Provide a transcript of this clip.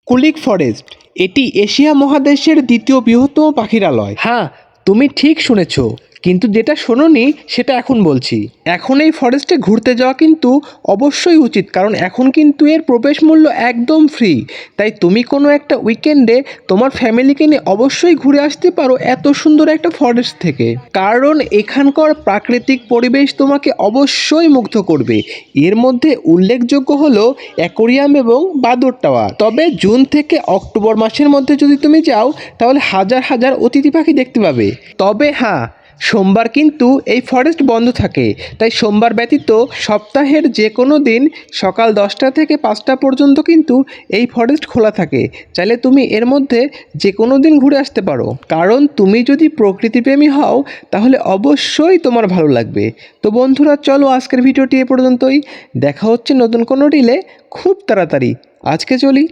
Kulik forest, এটি Asia মহাদেশের দ্বিতীয় বৃহত্তম পাখিরালয়। হ্যাঁ, তুমি ঠিক শুনেছ, কিন্তু যেটা শোনোনি সেটা এখন বলছি। এখন এই ফরেস্টে ঘুরতে যাওয়া কিন্তু অবশ্যই উচিত, কারণ এখন কিন্তু এর প্রবেশ মূল্য একদম ফ্রি। তাই তুমি কোনো একটা উইকেন্ডে তোমার ফ্যামিলিকে নিয়ে অবশ্যই ঘুরে আসতে পারো এত সুন্দর একটা ফরেস্ট থেকে, কারণ এখানকার প্রাকৃতিক পরিবেশ তোমাকে অবশ্যই মুগ্ধ করবে। এর মধ্যে উল্লেখযোগ্য হলো অ্যাকোরিয়াম এবং বাদর টাওয়ার। তবে জুন থেকে অক্টোবর মাসের মধ্যে যদি তুমি যাও তাহলে হাজার হাজার অতিথি পাখি দেখতে পাবে। তবে হ্যাঁ, সোমবার কিন্তু এই ফরেস্ট বন্ধ থাকে, তাই সোমবার ব্যতীত সপ্তাহের যে কোনো দিন সকাল 10টা থেকে 5টা পর্যন্ত কিন্তু এই ফরেস্ট খোলা থাকে। চাইলে তুমি এর মধ্যে যে কোনো দিন ঘুরে আসতে পারো, কারণ তুমি যদি প্রকৃতিপ্রেমী হও তাহলে অবশ্যই তোমার ভালো লাগবে। তো বন্ধুরা, চলো আজকের ভিডিওটি এ পর্যন্তই। দেখা হচ্ছে নতুন কোনো রিলে খুব তাড়াতাড়ি। আজকে চলি।